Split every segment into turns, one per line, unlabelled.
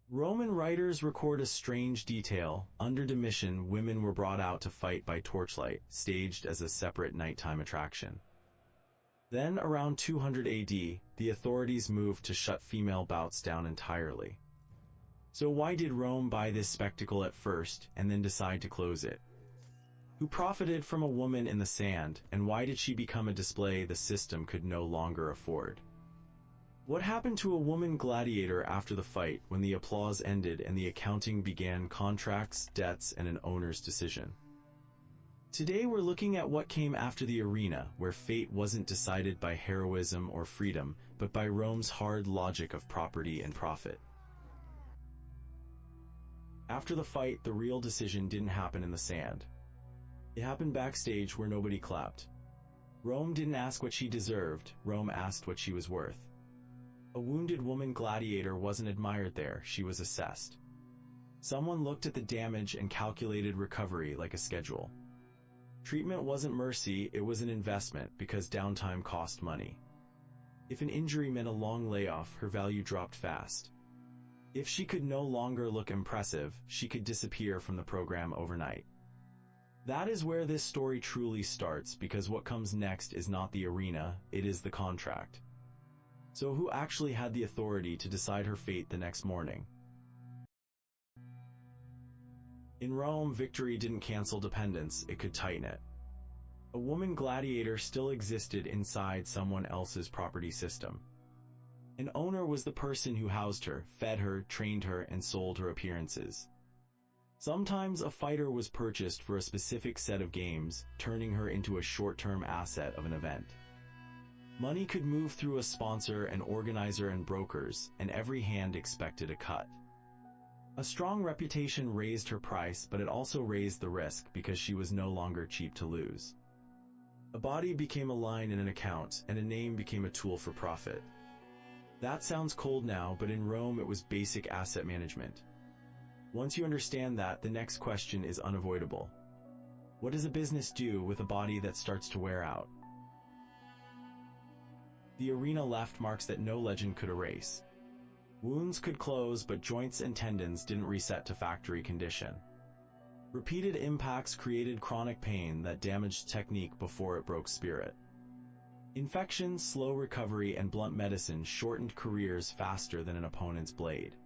Roman writers record a strange detail. Under Domitian, women were brought out to fight by torchlight, staged as a separate nighttime attraction. Then, around 200 AD, the authorities moved to shut female bouts down entirely. So why did Rome buy this spectacle at first, and then decide to close it? Who profited from a woman in the sand, and why did she become a display the system could no longer afford? What happened to a woman gladiator after the fight, when the applause ended and the accounting began, contracts, debts, and an owner's decision? Today we're looking at what came after the arena, where fate wasn't decided by heroism or freedom, but by Rome's hard logic of property and profit. After the fight, the real decision didn't happen in the sand. It happened backstage where nobody clapped. Rome didn't ask what she deserved, Rome asked what she was worth. A wounded woman gladiator wasn't admired there, she was assessed. Someone looked at the damage and calculated recovery like a schedule. Treatment wasn't mercy, it was an investment, because downtime cost money. If an injury meant a long layoff, her value dropped fast. If she could no longer look impressive, she could disappear from the program overnight. That is where this story truly starts, because what comes next is not the arena, it is the contract. So who actually had the authority to decide her fate the next morning? In Rome, victory didn't cancel dependence, it could tighten it. A woman gladiator still existed inside someone else's property system. An owner was the person who housed her, fed her, trained her, and sold her appearances. Sometimes a fighter was purchased for a specific set of games, turning her into a short-term asset of an event. Money could move through a sponsor, an organizer, and brokers, and every hand expected a cut. A strong reputation raised her price, but it also raised the risk because she was no longer cheap to lose. A body became a line in an account, and a name became a tool for profit. That sounds cold now, but in Rome it was basic asset management. Once you understand that, the next question is unavoidable. What does a business do with a body that starts to wear out? The arena left marks that no legend could erase. Wounds could close, but joints and tendons didn't reset to factory condition. Repeated impacts created chronic pain that damaged technique before it broke spirit. Infections, slow recovery, and blunt medicine shortened careers faster than an opponent's blade.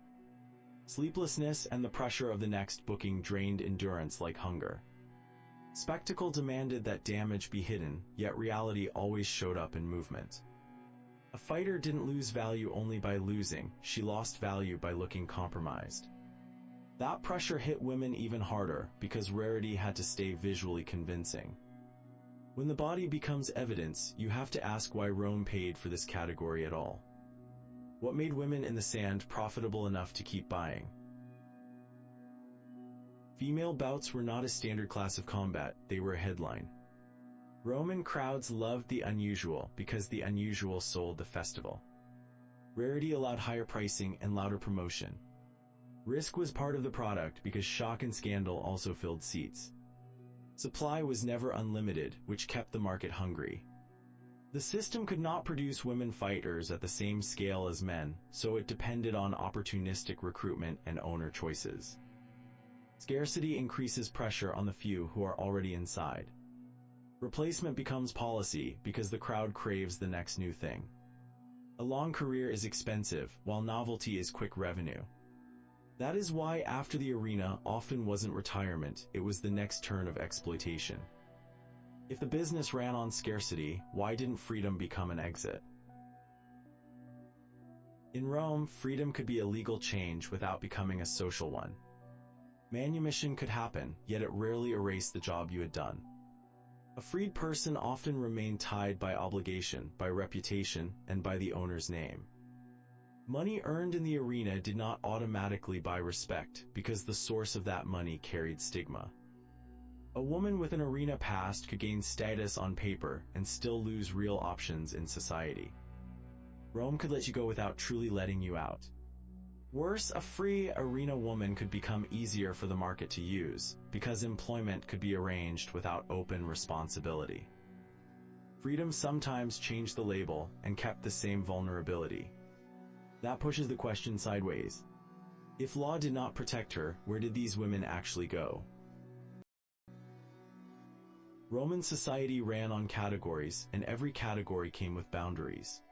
Sleeplessness and the pressure of the next booking drained endurance like hunger. Spectacle demanded that damage be hidden, yet reality always showed up in movement. A fighter didn't lose value only by losing, she lost value by looking compromised. That pressure hit women even harder, because rarity had to stay visually convincing. When the body becomes evidence, you have to ask why Rome paid for this category at all. What made women in the sand profitable enough to keep buying? Female bouts were not a standard class of combat, they were a headline. Roman crowds loved the unusual because the unusual sold the festival. Rarity allowed higher pricing and louder promotion. Risk was part of the product because shock and scandal also filled seats. Supply was never unlimited, which kept the market hungry. The system could not produce women fighters at the same scale as men, so it depended on opportunistic recruitment and owner choices. Scarcity increases pressure on the few who are already inside. Replacement becomes policy because the crowd craves the next new thing. A long career is expensive, while novelty is quick revenue. That is why after the arena often wasn't retirement, it was the next turn of exploitation. If the business ran on scarcity, why didn't freedom become an exit? In Rome, freedom could be a legal change without becoming a social one. Manumission could happen, yet it rarely erased the job you had done. A freed person often remained tied by obligation, by reputation, and by the owner's name. Money earned in the arena did not automatically buy respect, because the source of that money carried stigma. A woman with an arena past could gain status on paper and still lose real options in society. Rome could let you go without truly letting you out. Worse, a free arena woman could become easier for the market to use, because employment could be arranged without open responsibility. Freedom sometimes changed the label and kept the same vulnerability. That pushes the question sideways. If law did not protect her, where did these women actually go? Roman society ran on categories, and every category came with boundaries.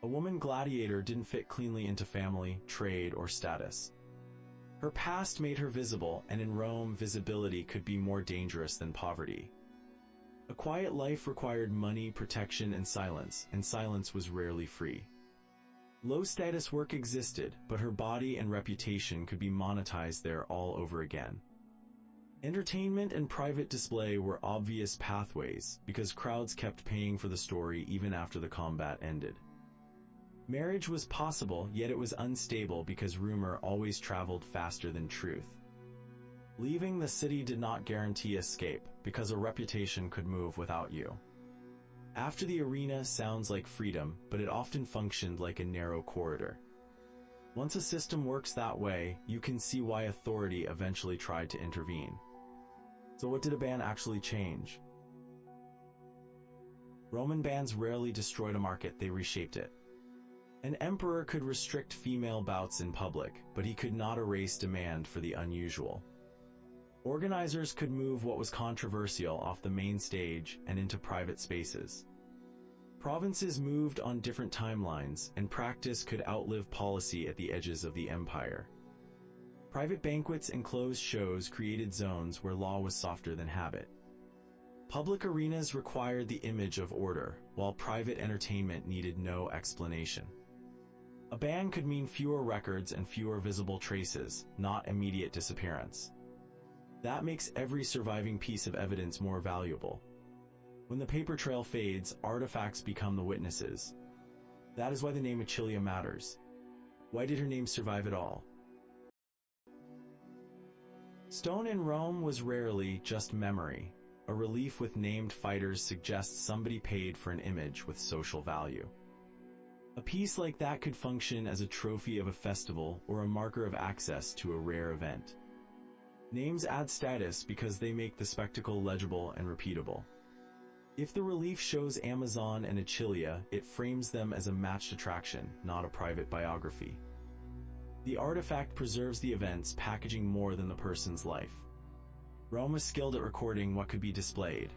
A woman gladiator didn't fit cleanly into family, trade, or status. Her past made her visible, and in Rome, visibility could be more dangerous than poverty. A quiet life required money, protection, and silence was rarely free. Low-status work existed, but her body and reputation could be monetized there all over again. Entertainment and private display were obvious pathways, because crowds kept paying for the story even after the combat ended. Marriage was possible, yet it was unstable because rumor always traveled faster than truth. Leaving the city did not guarantee escape, because a reputation could move without you. After the arena sounds like freedom, but it often functioned like a narrow corridor. Once a system works that way, you can see why authority eventually tried to intervene. So what did a ban actually change? Roman bans rarely destroyed a market, they reshaped it. An emperor could restrict female bouts in public, but he could not erase demand for the unusual. Organizers could move what was controversial off the main stage and into private spaces. Provinces moved on different timelines, and practice could outlive policy at the edges of the empire. Private banquets and closed shows created zones where law was softer than habit. Public arenas required the image of order, while private entertainment needed no explanation. A ban could mean fewer records and fewer visible traces, not immediate disappearance. That makes every surviving piece of evidence more valuable. When the paper trail fades, artifacts become the witnesses. That is why the name Achillia matters. Why did her name survive at all? Stone in Rome was rarely just memory. A relief with named fighters suggests somebody paid for an image with social value. A piece like that could function as a trophy of a festival or a marker of access to a rare event. Names add status because they make the spectacle legible and repeatable. If the relief shows Amazon and Achillia, it frames them as a matched attraction, not a private biography. The artifact preserves the events, packaging more than the person's life. Rome was skilled at recording what could be displayed.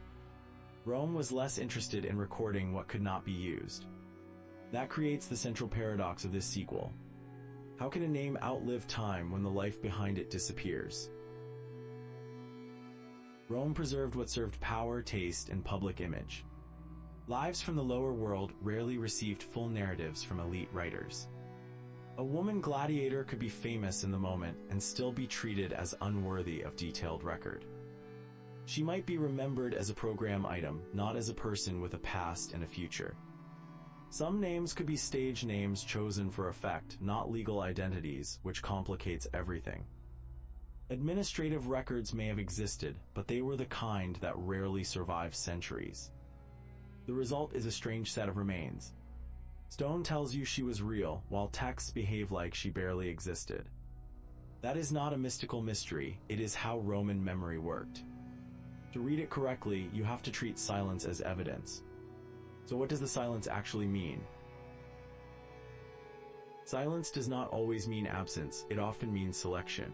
Rome was less interested in recording what could not be used. That creates the central paradox of this sequel. How can a name outlive time when the life behind it disappears? Rome preserved what served power, taste, and public image. Lives from the lower world rarely received full narratives from elite writers. A woman gladiator could be famous in the moment and still be treated as unworthy of detailed record. She might be remembered as a program item, not as a person with a past and a future. Some names could be stage names chosen for effect, not legal identities, which complicates everything. Administrative records may have existed, but they were the kind that rarely survive centuries. The result is a strange set of remains. Stone tells you she was real, while texts behave like she barely existed. That is not a mystical mystery, it is how Roman memory worked. To read it correctly, you have to treat silence as evidence. So what does the silence actually mean? Silence does not always mean absence, it often means selection.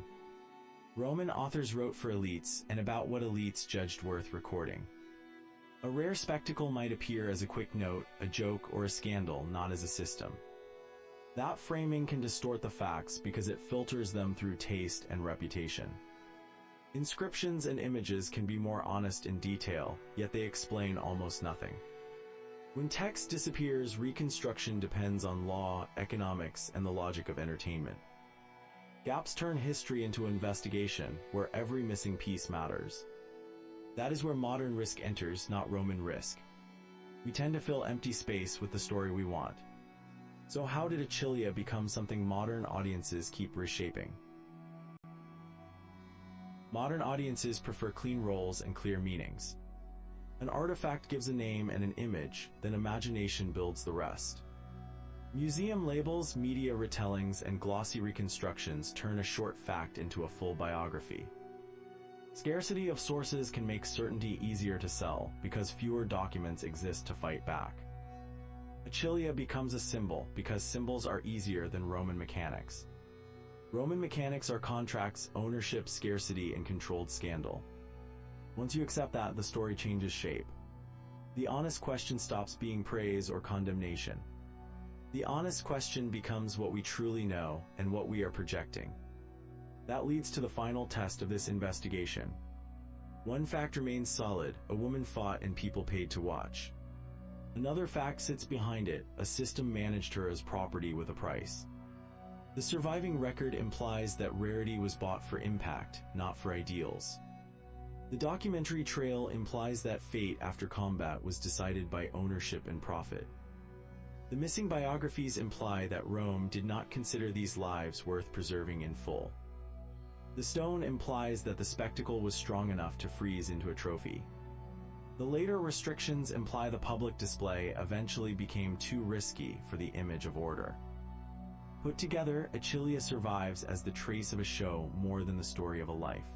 Roman authors wrote for elites, and about what elites judged worth recording. A rare spectacle might appear as a quick note, a joke, or a scandal, not as a system. That framing can distort the facts because it filters them through taste and reputation. Inscriptions and images can be more honest in detail, yet they explain almost nothing. When text disappears, reconstruction depends on law, economics, and the logic of entertainment. Gaps turn history into an investigation, where every missing piece matters. That is where modern risk enters, not Roman risk. We tend to fill empty space with the story we want. So how did Achillia become something modern audiences keep reshaping? Modern audiences prefer clean roles and clear meanings. An artifact gives a name and an image, then imagination builds the rest. Museum labels, media retellings, and glossy reconstructions turn a short fact into a full biography. Scarcity of sources can make certainty easier to sell, because fewer documents exist to fight back. Achillia becomes a symbol because symbols are easier than Roman mechanics. Roman mechanics are contracts, ownership, scarcity, and controlled scandal. Once you accept that, the story changes shape. The honest question stops being praise or condemnation. The honest question becomes what we truly know and what we are projecting. That leads to the final test of this investigation. One fact remains solid: a woman fought and people paid to watch. Another fact sits behind it: a system managed her as property with a price. The surviving record implies that rarity was bought for impact, not for ideals. The documentary trail implies that fate after combat was decided by ownership and profit. The missing biographies imply that Rome did not consider these lives worth preserving in full. The stone implies that the spectacle was strong enough to freeze into a trophy. The later restrictions imply the public display eventually became too risky for the image of order. Put together, Achillia survives as the trace of a show more than the story of a life.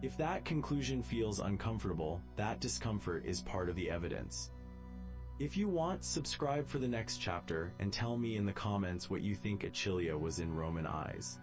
If that conclusion feels uncomfortable, that discomfort is part of the evidence. If you want, subscribe for the next chapter and tell me in the comments what you think Achillia was in Roman eyes.